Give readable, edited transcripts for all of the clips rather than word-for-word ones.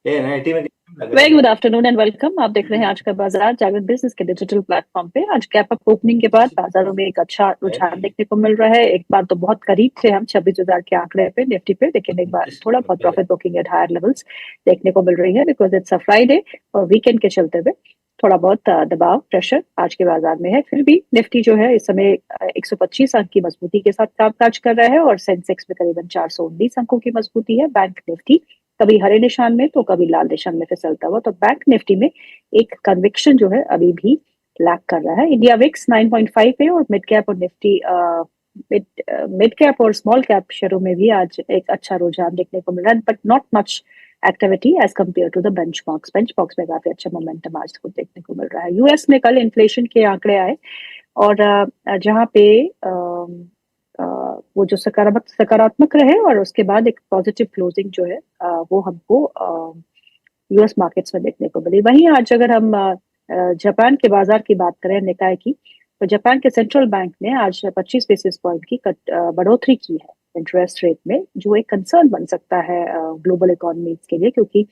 NIT में कितना लग रहा वेरी है? Good afternoon and welcome. आप देख रहे हैं आज का बाजार जागरण बिजनेस के डिजिटल प्लेटफॉर्म पे। आज गैप अप ओपनिंग के बाद बाजारों में एक अच्छा रुझान देखने को मिल रहा है। एक बार तो बहुत करीब थे हम 26,000 के आंकड़े पे निफ्टी पे, लेकिन एक बार थोड़ा बहुत profit booking at higher levels देखने को मिल रही है बिकॉज इट्स अ फ्राइडे और वीकेंड के चलते हुए थोड़ा बहुत दबाव प्रेशर आज के बाजार में है। फिर भी निफ्टी जो है इस समय 125 अंक की मजबूती के साथ कामकाज कर रहा है और सेंसेक्स में करीबन 419 अंकों की मजबूती है। बैंक निफ्टी कभी हरे निशान में तो कभी लाल निशान में फिसलता हुआ, तो बैंक निफ्टी में एक कन्विक्शन जो है अभी भी लैक कर रहा है। इंडिया विक्स 9.5 पे और मिड कैप और निफ्टी मिड मिड कैप और स्मॉल कैप शेयरों में भी आज एक अच्छा रुझान देखने को मिल रहा है, but not much activity as compare to the benchmarks में काफी अच्छा मोमेंटम आज को देखने को मिल रहा है। यूएस में कल इन्फ्लेशन के आंकड़े आए और जहाँ पे वो जो सकारात्मक रहे और उसके बाद एक पॉजिटिव क्लोजिंग जो है वो हमको यूएस मार्केट्स में देखने को मिली। वहीं आज अगर हम जापान के बाजार की बात करें निकाय की, तो जापान के सेंट्रल बैंक ने आज 25 बेसिस पॉइंट की बढ़ोतरी की है इंटरेस्ट रेट में, जो एक कंसर्न बन सकता है ग्लोबल इकोनॉमीज के लिए, क्योंकि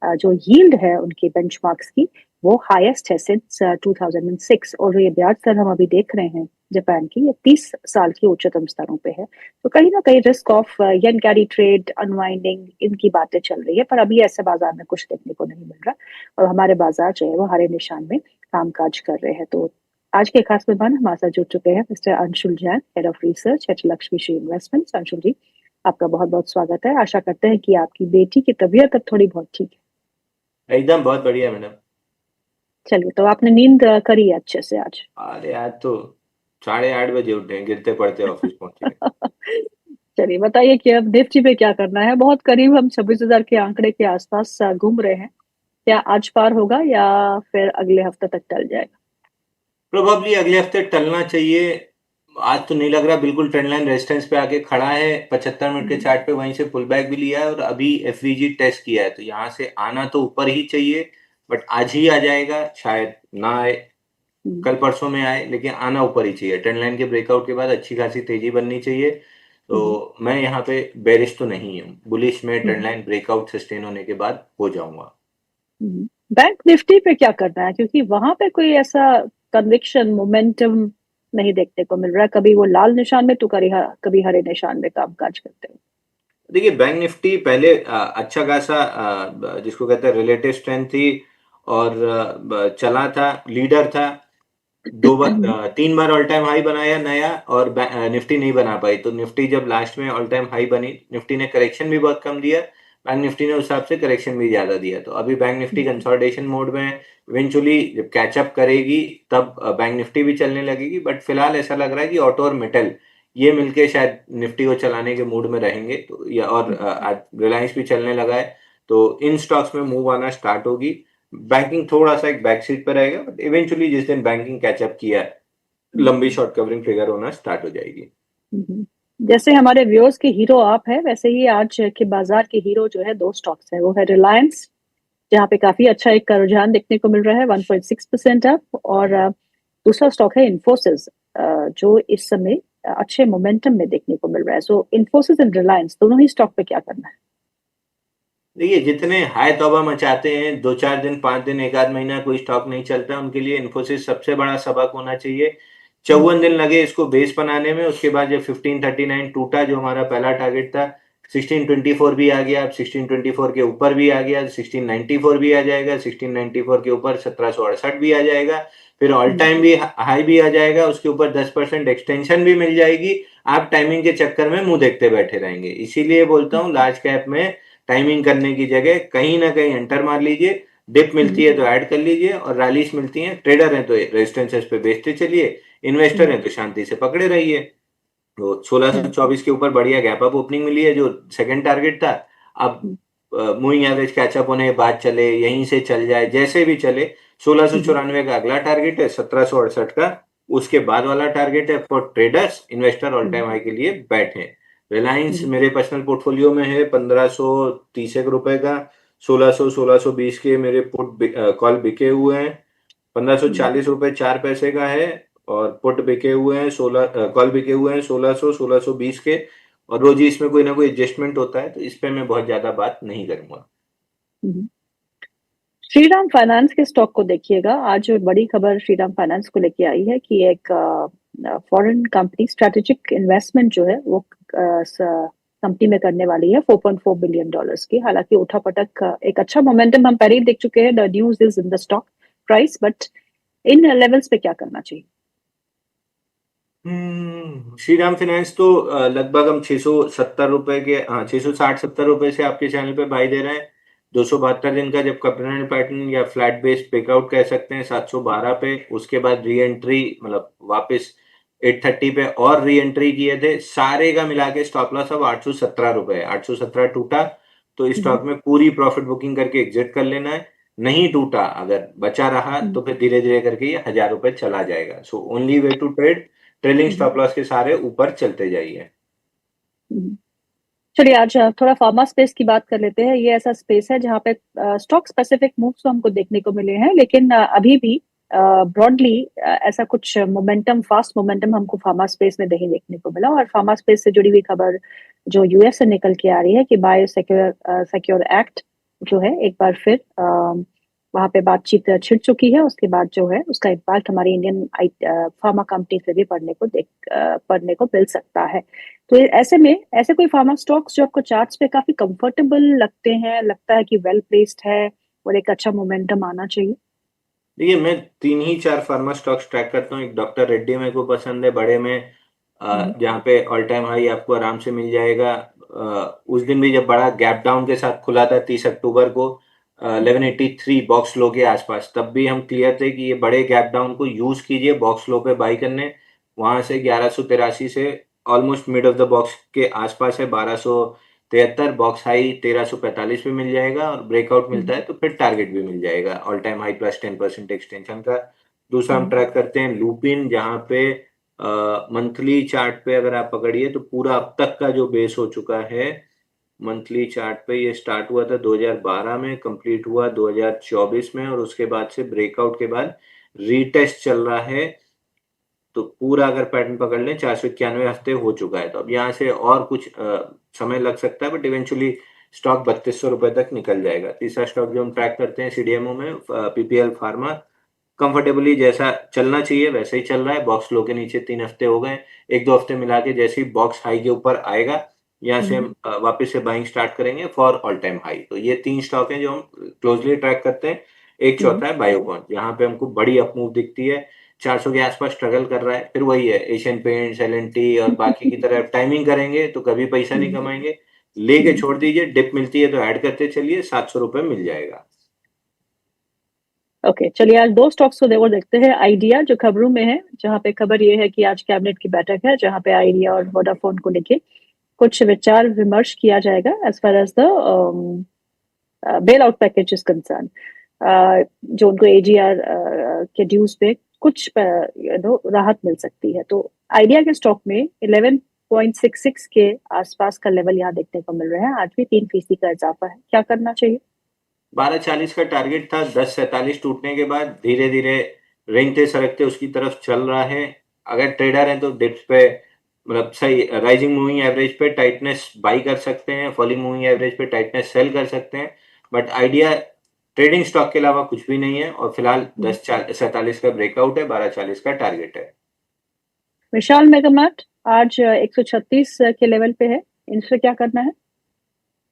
जो यील्ड है उनकी बेंचमार्क्स की वो हाईएस्ट है सिंस 2006 और ये ब्याज दर हम अभी देख रहे हैं जापान की, ये 30 साल की उच्चतम स्तरों पे है। तो कहीं ना कहीं risk of yen carry trade unwinding इनकी बातें चल रही है, पर अभी ऐसे बाजार में कुछ देखने को नहीं मिल रहा और हमारे बाजार जो है वो हरे निशान में कामकाज कर रहे हैं। तो आज के खास मेहमान हमारे साथ जुड़ चुके हैं mister Anshul Jain, head of research at Lakshmi Shree investments. Anshul ji, आपका बहुत बहुत स्वागत है। आशा करते हैं कि आपकी बेटी की तबीयत अब थोड़ी बहुत ठीक है। एकदम बहुत बढ़िया मैडम। चलिए, तो आपने नींद करी है अच्छे से आज? अरे आज तो 8:30 बजे उठे, गिरते पड़ते ऑफिस पहुंचे। चलिए बताइए कि अब निफ्टी पे क्या करना है। बहुत करीब हम 26,000 के आंकड़े के आसपास घूम रहे हैं। क्या आज पार होगा या फिर अगले हफ्ते तक टल जाएगा? प्रोबेबली अगले हफ्ते टलना चाहिए। आज तो नहीं लग रहा, बिल्कुल ट्रेंड लाइन रेजिस्टेंस पे आके खड़ा है। 75 मिनट के चार्ट पे वहीं से पुल बैक भी लिया है और अभी एफवीजी टेस्ट किया है, तो यहाँ से आना तो ऊपर ही चाहिए, बट आज ही आ जाएगा, शायद ना आए, कल परसों में आए, लेकिन आना ऊपर ही चाहिए। ट्रेंड लाइन के ब्रेकआउट के बाद अच्छी खासी तेजी बननी चाहिए। तो मैं यहाँ पे बेरिश तो नहीं हूँ, बुलिश में ट्रेंड लाइन ब्रेकआउट सस्टेन होने के बाद हो जाऊंगा। बैंक निफ्टी पे क्या करना है, क्योंकि वहां पे कोई ऐसा कन्विक्शन मोमेंटम नहीं देखने को मिल रहा है। कभी वो लाल निशान में तो कभी हरे निशान में कामकाज करते हुए। देखिए, बैंक निफ्टी पहले अच्छा खासा जिसको कहते हैं रिलेटिव स्ट्रेंथ थी और चला था, लीडर था। 3 बार ऑल टाइम हाई बनाया नया और निफ्टी नहीं बना पाई। तो निफ्टी जब लास्ट में ऑल टाइम हाई बनी, निफ्टी ने करेक्शन भी बहुत कम दिया, बैंक निफ्टी ने उस हिसाब से करेक्शन भी ज्यादा दिया। तो अभी बैंक निफ्टी कंसोलिडेशन मोड में है। इवेंचुअली जब कैचअप करेगी तब बैंक निफ्टी भी चलने लगेगी, बट फिलहाल ऐसा लग रहा है कि ऑटो और मेटल ये मिलके शायद निफ्टी को चलाने के मूड में रहेंगे। तो या और आज रिलायंस भी चलने लगा है, तो इन स्टॉक्स में मूव आना स्टार्ट होगी। बैंकिंग थोड़ा सा एक बैक सीट पर रहेगा, बट इवेंचुअली जिस दिन बैंकिंग कैचअप किया है, लंबी शॉर्ट कवरिंग फिगर होना स्टार्ट हो जाएगी। जैसे हमारे व्यूअर्स के हीरो आप है, वैसे ही आज के बाजार के हीरो जो है दो स्टॉक्स है। वो है रिलायंस, जहाँ पे काफी अच्छा एक रुझान देखने को मिल रहा है 1.6% अप, और दूसरा स्टॉक है इन्फोसिस, जो इस समय अच्छे मोमेंटम में देखने को मिल रहा है। सो इन्फोसिस एंड रिलायंस दोनों ही स्टॉक पे क्या करना है? देखिए, जितने हाय तौबा मचाते हैं 2-4 दिन 5 दिन 1 आध महीना कोई स्टॉक नहीं चलता, उनके लिए इन्फोसिस सबसे बड़ा सबक होना चाहिए। 54 दिन लगे इसको बेस बनाने में, उसके बाद जब 1539 टूटा जो हमारा पहला टारगेट था, 1624 भी आ गया, अब 1624 के ऊपर भी आ गया, 1694 भी आ जाएगा, 1694 के ऊपर 1768 भी आ जाएगा, फिर ऑल टाइम भी हाई भी आ जाएगा, उसके ऊपर 10% एक्सटेंशन भी मिल जाएगी। आप टाइमिंग के चक्कर में मुंह देखते बैठे रहेंगे। इसीलिए बोलता हूँ लार्ज कैप में टाइमिंग करने की जगह कहीं ना कहीं एंटर मार लीजिए, डिप मिलती है तो ऐड कर लीजिए, और रैलीज मिलती हैं, ट्रेडर हैं तो रेजिस्टेंसेस पे बेचते चलिए, इन्वेस्टर हैं तो शांति से पकड़े रहिए। तो 1624 के ऊपर बढ़िया गैप अप ओपनिंग मिली है, जो सेकंड टारगेट था। अब मूविंग एवरेज कैचअप होने के बाद चले, यहीं से चल जाए, जैसे भी चले। 1694 का अगला टारगेट है, 1768 का उसके बाद वाला टारगेट है for traders. Investor all time high के लिए बैठे। रिलायंस मेरे पर्सनल पोर्टफोलियो में है 1530 रुपए का। 1620 के मेरे पुट कॉल बिके हुए हैं। 1540 रुपए 4 पैसे का है, और पुट बिके हुए हैं 16 कॉल बिके हुए हैं 1620 के। और रोज ही इसमें कोई ना कोई एडजस्टमेंट होता है, तो इस पे मैं बहुत ज्यादा बात नहीं करूंगा। श्रीराम फाइनेंस के स्टॉक को देखिएगा, आज बड़ी खबर श्रीराम फाइनेंस को लेके आई है कि एक फॉरेन कंपनी स्ट्रेटेजिक इन्वेस्टमेंट जो है वो कंपनी में करने वाली है $4.4 बिलियन की। हालांकि उठापटक एक अच्छा मोमेंटम हम पहले ही देख चुके हैं, the news is in the stock price, but in levels पे क्या करना चाहिए? श्रीराम फाइनेंस तो लगभग हम 670 रुपए के, हाँ 660-70 रुपए से आपके चैनल पे बाई दे रहे हैं। 272 दिन का जब कपलर पैटर्न या फ्लैट बेस ब्रेकआउट कह सकते हैं 712 पे, उसके बाद री एंट्री मतलब वापस 830 पे और री एंट्री किए थे, सारे का मिला के स्टॉप लॉस अब 817 रुपए, 817 टूटा तो हम्म, स्टॉक में पूरी प्रॉफिट बुकिंग करके एग्जिट कर लेना है। नहीं टूटा, अगर बचा रहा हम्म, तो फिर धीरे धीरे करके ये 1000 रुपए चला जाएगा। So only way to trade, trailing hmm, stop loss के सारे ऊपर चलते जाइए। हम्म। चलिए आज थोड़ा फार्मा स्पेस की बात कर लेते हैं। ये ऐसा स्पेस है जहाँ पे स्टॉक स्पेसिफिक मूव्स तो हमको देखने को मिले हैं, लेकिन अभी भी ब्रॉडली ऐसा कुछ मोमेंटम, फास्ट मोमेंटम हमको फार्मा स्पेस में नहीं देखने को मिला। और फार्मा स्पेस से जुड़ी हुई खबर जो यूएस से निकल के आ रही है कि बायो सिक्योर एक्ट जो है एक बार फिर वहां पे बातचीत छिड़ चुकी है। उसके बाद जो है उसका इम्पैक्ट हमारी इंडियन फार्मा कंपनी से भी पढ़ने को मिल सकता है। तो ऐसे में ऐसे कोई फार्मा स्टॉक्स जो आपको चार्ट्स पे काफी कंफर्टेबल लगते हैं, लगता है कि वेल प्लेस्ड है और एक अच्छा मोमेंटम आना चाहिए? देखिए, मैं 3 ही 4 फार्मा स्टॉक्स ट्रैक करता हूँ। एक डॉक्टर रेड्डी मेरे को पसंद है, बड़े में हम्म, जहाँ पे ऑल टाइम हाई आपको आराम से मिल जाएगा। उस दिन भी जब बड़ा गैप डाउन के साथ खुला था 30 अक्टूबर को 1183 बॉक्स लो के आसपास, तब भी हम क्लियर थे कि ये बड़े गैप डाउन को यूज कीजिए बॉक्स लो पे बाई करने। वहां से 1183 से almost mid of the box के आसपास है 1273, बॉक्स हाई 1345 पे मिल जाएगा और ब्रेकआउट मिलता हम्म, है तो फिर टारगेट भी मिल जाएगा all time high plus 10% extension का। दूसरा हम हम्म, ट्रैक करते हैं लूपिन, जहाँ पे मंथली चार्ट पे अगर आप पकड़िए तो पूरा अब तक का जो बेस हो चुका है मंथली चार्ट पे, ये स्टार्ट हुआ था 2012 में, कंप्लीट हुआ 2024 में और उसके बाद से ब्रेकआउट के बाद रीटेस्ट चल रहा है। तो पूरा अगर पैटर्न पकड़ लें 491 हफ्ते हो चुका है, तो अब यहाँ से और कुछ समय लग सकता है, बट इवेंचुअली स्टॉक 3200 रुपए तक निकल जाएगा। तीसरा स्टॉक जो हम ट्रैक करते हैं सीडीएमओ में, पीपीएल फार्मा, कंफर्टेबली जैसा चलना चाहिए वैसे ही चल रहा है। बॉक्स लो के नीचे 3 हफ्ते हो गए, 1-2 हफ्ते मिला के जैसे ही बॉक्स हाई के ऊपर आएगा यहाँ से हम्म, हम वापस से बाइंग स्टार्ट करेंगे फॉर ऑल टाइम हाई। तो ये 3 स्टॉक हैं जो हम क्लोजली ट्रैक करते हैं। एक हम्म, चौथा है बायोकॉन, यहाँ पे हमको बड़ी अपमूव दिखती है, 400 के आसपास स्ट्रगल कर रहा है। फिर वही है, एशियन पेंट्स, एलएनटी और बाकी की तरह टाइमिंग करेंगे तो कभी पैसा नहीं हम्म, कमाएंगे। लेके हम्म। छोड़ दीजिए, डिप मिलती है तो ऐड करते चलिए, 700 रुपए मिल जाएगा। ओके, चलिए आज दो स्टॉक्स को और देखते हैं। आइडिया जो खबरों में है, जहाँ पे खबर ये है कि आज कैबिनेट की बैठक है जहाँ पे आइडिया और वोडाफोन को लेके कुछ विचार विमर्श किया जाएगा as far as the bail out package is concern. जो उनको एजीआर के ड्यूज पे कुछ राहत मिल सकती है। तो आइडिया के स्टॉक में 11.66 के आसपास का लेवल यहाँ देखने को मिल रहा है। आज भी 3% का इजाफा है, क्या करना चाहिए? 1240 का टारगेट था, 1047 टूटने के बाद धीरे धीरे रेंगते सरकते उसकी तरफ चल रहा है। अगर ट्रेडर हैं तो डिप्स पे मतलब सही राइजिंग मूविंग एवरेज पे टाइटनेस बाई कर सकते हैं, फॉलिंग मूविंग एवरेज पे टाइटनेस सेल कर सकते हैं। बट आइडिया ट्रेडिंग स्टॉक के अलावा कुछ भी नहीं है और फिलहाल हम्म। 1047 का ब्रेकआउट है, 1240 का टारगेट है। विशाल मेगामार्ट आज 136 के लेवल पे है, इनसे क्या करना है?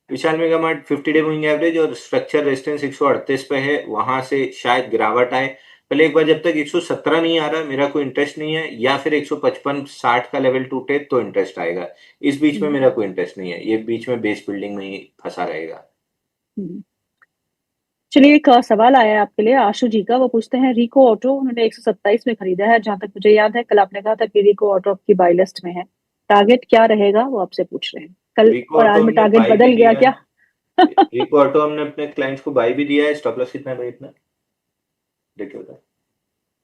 Vishal mega mart 50 day moving average और स्ट्रक्चर रेजिस्टेंस 138 पे है, वहां से शायद गिरावट आए। पहले एक बार जब तक 117 नहीं आ रहा मेरा कोई इंटरेस्ट नहीं है, या फिर 155-60 का लेवल टूटे तो इंटरेस्ट आएगा। इस बीच में हम्म, मेरा कोई इंटरेस्ट नहीं है, ये बीच में बेस बिल्डिंग में ही फंसा रहेगा। हम्म। चलिए एक सवाल आया है आपके लिए आशु जी का। वो पूछते हैं रिको ऑटो उन्होंने 127 में खरीदा है, जहां तक मुझे याद है कल आपने कहा था कि रिको ऑटो आपकी बाई लिस्ट में है। टारगेट क्या रहेगा वो आपसे पूछ रहे हैं, कल रिको और ऑटो आज में हमने टारगेट बाई भी बदल गया दिया क्या? है। रिको ऑटो हमने अपने क्लाइंट्स को बाई भी दिया है। स्टॉप लॉस कितना है भाई इतना, देखिए बता।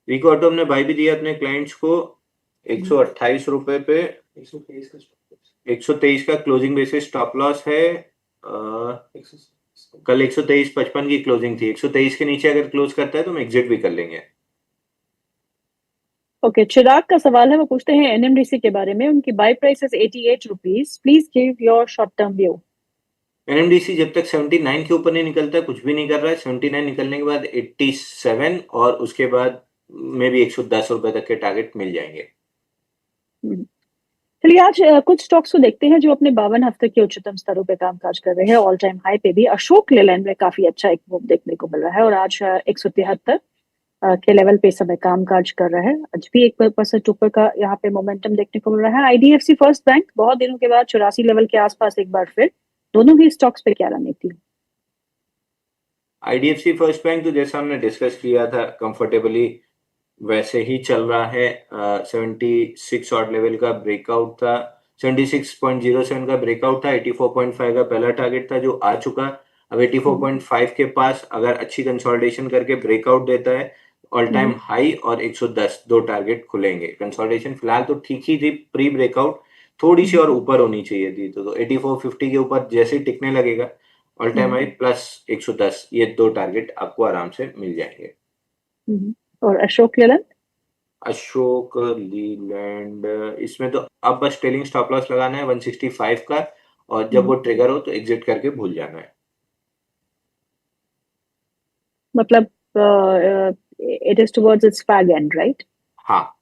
रिको ऑटो हमने बाई भी दिया अपने क्लाइंट्स को 128 रुपए पे। 123 का क्लोजिंग बेसिस स्टॉप लॉस है। कल 123.55 की क्लोजिंग थी, 123 के नीचे अगर क्लोज करता है तो हम एग्जिट भी कर लेंगे। ओके, चिराग का सवाल है। वो पूछते हैं एनएमडीसी के बारे में, उनकी by price is 88 rupees, please give your short term view. NMDC जब तक 79 के ऊपर नहीं निकलता कुछ भी नहीं कर रहा है। 79 निकलने के बाद 87 और उसके बाद में भी 110 रुपए तक के टारगेट मिल जाएंगे। चलिए आज कुछ स्टॉक्स को देखते हैं जो अपने 52 हफ्ते के उच्चतम स्तरों पे कामकाज कर रहे हैं। ऑल टाइम हाई पे भी अशोक लेलैंड में काफी अच्छा एक मूव देखने को मिल रहा है और आज 173 के लेवल पे समय कामकाज कर रहा है। आज भी 1% ऊपर का यहाँ पे मोमेंटम देखने को मिल रहा है। आईडीएफसी फर्स्ट बैंक बहुत दिनों के बाद 84 लेवल के आसपास एक बार फिर, दोनों ही स्टॉक्स पे क्या रणनीति? आईडीएफसी फर्स्ट बैंक तो जैसा हमने डिस्कस किया था कंफर्टेबली वैसे ही चल रहा है। 76 ऑड लेवल का ब्रेकआउट था, 76.07 का ब्रेकआउट था, 84.5 का पहला टारगेट था जो आ चुका। अब 84.5 के पास अगर अच्छी कंसोलिडेशन करके ब्रेकआउट देता है, ऑल टाइम हाई और 110 दो टारगेट खुलेंगे। कंसोलिडेशन फिलहाल तो ठीक ही थी प्री ब्रेकआउट, थोड़ी सी और ऊपर होनी चाहिए थी। तो 8450 के ऊपर जैसे ही टिकने लगेगा, ऑल टाइम हाई प्लस 110 ये दो टारगेट आपको आराम से मिल जाएंगे। और अशोक लेलैंड? अशोक लीलैंड इसमें तो अब बस ट्रेलिंग स्टॉप लॉस लगाना है 165 का, और जब वो ट्रिगर हो तो एग्जिट करके भूल जाना है। मतलब it is towards it's fag and, right? हाँ।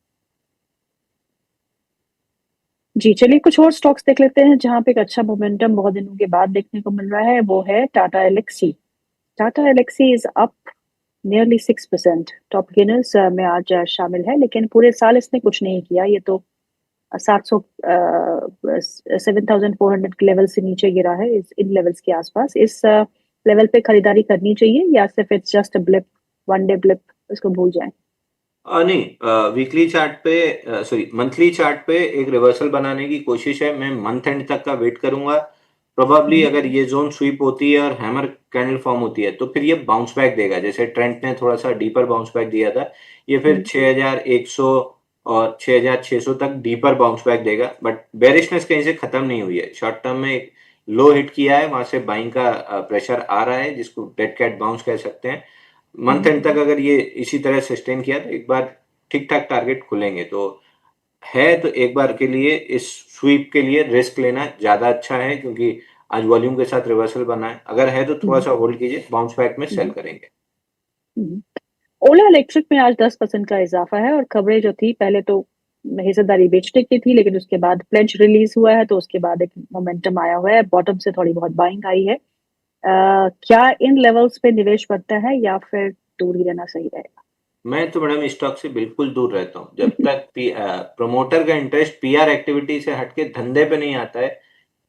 जी चलिए कुछ और स्टॉक्स देख लेते हैं जहां पे एक अच्छा मोमेंटम बहुत दिनों के बाद देखने को मिल रहा है। वो है Tata Elxsi. Tata Elxsi is up nearly 6%। Top gainers में आज शामिल है, लेकिन पूरे साल इसने कुछ नहीं किया। ये तो 700 7400 के लेवल से नीचे गिरा है। इन लेवल्स के आसपास इस लेवल पे खरीदारी करनी चाहिए या सिर्फ it's just a blip, one day blip, इसको भूल जाएं? नहीं, वीकली चार्ट पे सॉरी मंथली चार्ट पे एक रिवर्सल बनाने की कोशिश है। मैं मंथ एंड तक का वेट करूंगा। प्रोबेबली अगर ये जोन स्वीप होती है और हैमर कैंडल फॉर्म होती है तो फिर ये बाउंस बैक देगा, जैसे ट्रेंड ने थोड़ा सा डीपर बाउंस बैक दिया था। ये फिर 6100 और 6600 तक डीपर बाउंस बैक देगा। बट बेरिशनेस कहीं से खत्म नहीं हुई है। शॉर्ट टर्म में एक लो हिट किया है, वहां से बाइंग का प्रेशर आ रहा है, जिसको डेड कैट बाउंस कह सकते हैं। मंथ एंड तक अगर ये इसी तरह सस्टेन किया तो एक बार ठीक ठाक टारगेट खुलेंगे। तो है तो एक बार के लिए इस स्वीप के लिए रिस्क लेना ज्यादा अच्छा है, क्योंकि आज वॉल्यूम के साथ रिवर्सल बना है। अगर है तो थोड़ा सा होल्ड कीजिए, बाउंस बैक में सेल करेंगे। ओला इलेक्ट्रिक में आज 10% का इजाफा है और खबरें जो थी पहले तो हिस्सेदारी बेचने की थी, लेकिन उसके बाद प्लेज रिलीज हुआ है तो उसके बाद एक मोमेंटम आया हुआ है। बॉटम से थोड़ी बहुत बाइंग आई है। क्या इन लेवल्स पे निवेश बढ़ता है या फिर दूर ही रहना सही रहेगा? मैं तो मैडम स्टॉक से बिल्कुल दूर रहता हूँ जब तक प्रमोटर का इंटरेस्ट पीआर एक्टिविटी से हटके धंधे पे नहीं आता है।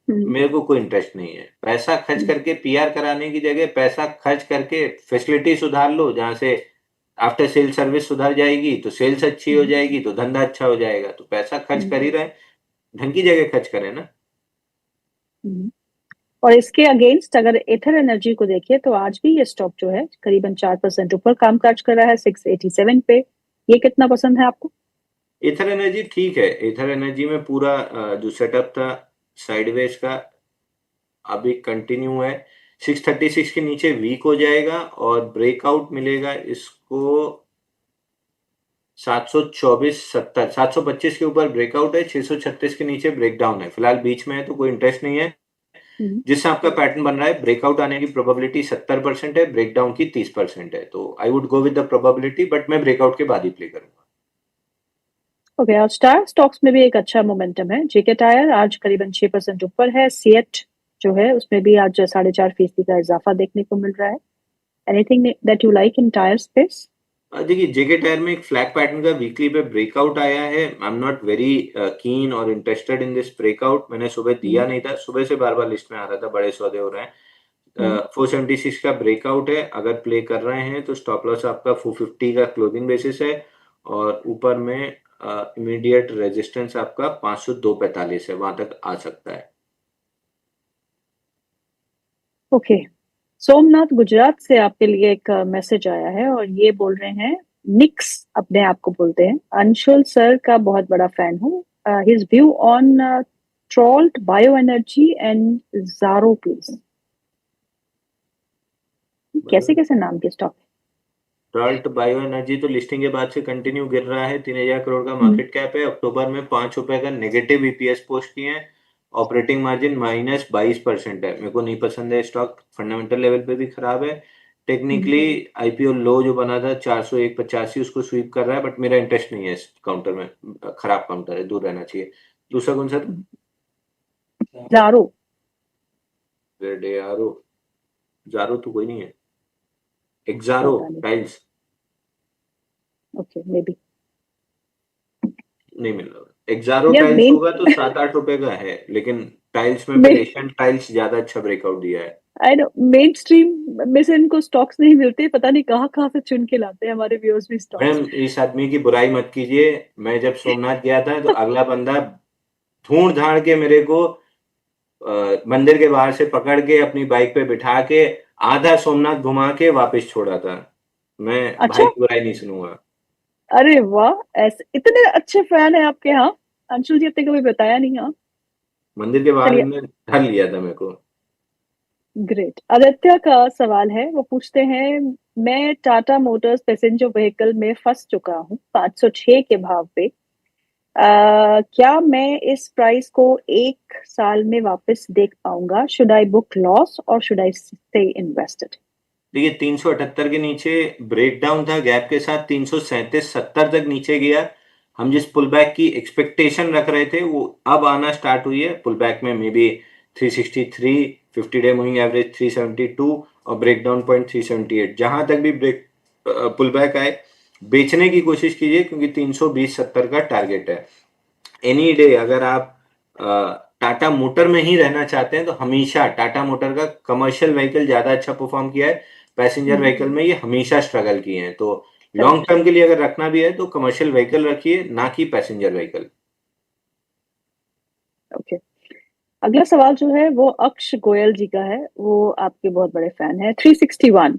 मेरे को कोई इंटरेस्ट नहीं है। पैसा खर्च करके पीआर कराने की जगह पैसा खर्च करके फैसिलिटी सुधार लो, जहां से आफ्टर सेल सर्विस सुधर जाएगी तो सेल्स अच्छी हो जाएगी तो धंधा अच्छा हो जाएगा। तो पैसा खर्च कर ही रहे, ढंग की जगह खर्च करें ना। और इसके अगेंस्ट अगर एथर एनर्जी को देखिए तो आज भी ये स्टॉक जो है करीबन 4% ऊपर कामकाज कर रहा है 687 पे। ये कितना पसंद है आपको? एथर एनर्जी ठीक है। एथर एनर्जी में पूरा जो सेटअप था साइडवेज का अभी कंटिन्यू है। 636 के नीचे वीक हो जाएगा और ब्रेकआउट मिलेगा इसको 724.70, 725 के ऊपर ब्रेकआउट है, 636 के नीचे ब्रेकडाउन है। फिलहाल बीच में है तो कोई इंटरेस्ट नहीं है। जिससे आपका पैटर्न बन रहा है, ब्रेकआउट आने की प्रोबेबिलिटी 70% है, ब्रेकडाउन की 30% है। तो I would go with the probability, but मैं ब्रेकआउट के बाद ही प्ले करूंगा। ओके, और स्टार स्टॉक्स में भी एक अच्छा मोमेंटम है। जेके टायर आज करीबन 6% ऊपर है। सीएट जो है उसमें भी आज 4.5% का इजाफा देखने को मिल रहा है। Anything that you like in tyre space? देखिए, जेके टायर में एक फ्लैग पैटर्न का वीकली पे ब्रेकआउट आया है। I am not very keen और इंटरेस्टेड इन दिस ब्रेकआउट। मैंने सुबह दिया नहीं था, सुबह से बार बार लिस्ट में आ रहा था, बड़े सौदे हो रहे हैं। 476 का ब्रेकआउट है, अगर प्ले कर रहे हैं तो स्टॉप लॉस आपका 450 का क्लोजिंग बेसिस है, और ऊपर में इमीडिएट रेजिस्टेंस आपका 502.45 है, वहां तक आ सकता है। ओके, सोमनाथ गुजरात से आपके लिए एक मैसेज आया है और ये बोल रहे हैं, निक्स अपने आप को बोलते हैं, अंशुल सर का बहुत बड़ा फैन हूँ। His view on Trualt bio energy and Jaro please. कैसे कैसे नाम के स्टॉक? ट्राल्ट बायो एनर्जी तो लिस्टिंग के बाद से कंटिन्यू गिर रहा है। 3000 करोड़ का हम्म मार्केट कैप है। अक्टूबर में ₹5 का नेगेटिव ईपीएस पोस्ट किए हैं। ऑपरेटिंग मार्जिन -22% है। मेरे को नहीं पसंद है स्टॉक, फंडामेंटल लेवल पे भी खराब है। टेक्निकली आईपीओ लो जो बना था 401.85 उसको स्वीप कर रहा है, बट मेरा इंटरेस्ट नहीं है इस काउंटर में, खराब काउंटर है, दूर रहना चाहिए। दूसरा कौन सा था? जारो। जारो। जारो तो कोई नहीं है। एक्सारो पता नहीं। Tiles okay, may be. नहीं मिल रहा। एक्सारो यार टाइल्स मेन होगा तो 7-8 रुपए का है, लेकिन टाइल्स में फिर एशियन टाइल्स ज्यादा अच्छा ब्रेकआउट दिया है। आई नो मेन स्ट्रीम में से इनको स्टॉक्स नहीं मिलते, पता नहीं कहाँ कहाँ से चुन के लाते हैं हमारे व्यूअर्स भी स्टॉक्स। मैम इस आदमी की बुराई मत कीजिए। मैं जब सोमनाथ गया था तो अगला बंदा ढूंढ धाड़ के मेरे को मंदिर के बाहर से पकड़ के अपनी बाइक पे बिठा के आधा सोमनाथ घुमा के वापस छोड़ा था। मैं अच्छा। भाई की बुराई नहीं सुनूंगा। अरे वाह, ऐसे इतने अच्छे फैन है आपके यहाँ। अंशुल जी अपने कभी बताया नहीं। हाँ, मंदिर के बाहर चलिए। इनने धर लिया था मेरे को। ग्रेट। आदित्य का सवाल है, वो पूछते हैं, मैं टाटा मोटर्स पैसेंजर व्हीकल में फंस चुका हूँ 506 के भाव पे। क्या मैं इस प्राइस को 1 साल में वापस देख पाऊंगा? शुड आई बुक लॉस और शुड आई स्टे इन्वेस्टेड? देखिए 378 के नीचे ब्रेक डाउन था, गैप के साथ 337-70 तक नीचे गया। हम जिस पुल बैक की एक्सपेक्टेशन रख रहे थे वो अब आना स्टार्ट हुई है। पुल बैक में may be 363, 50 day moving average 372 और ब्रेक डाउन पॉइंट 378, जहां तक भी ब्रेक पुल बैक आए बेचने की कोशिश कीजिए, क्योंकि 320-70 का टारगेट है। एनी डे अगर आप टाटा मोटर में ही रहना चाहते हैं तो हमेशा टाटा मोटर का कमर्शियल व्हीकल ज्यादा अच्छा परफॉर्म किया है। पैसेंजर व्हीकल में ये हमेशा स्ट्रगल किए हैं, तो लॉन्ग करेक्ट। टर्म के लिए अगर रखना भी है तो कमर्शियल व्हीकल रखिए, ना कि पैसेंजर व्हीकल। ओके। अगला सवाल जो है वो अक्ष गोयल जी का है, वो आपके बहुत बड़े फैन है। 361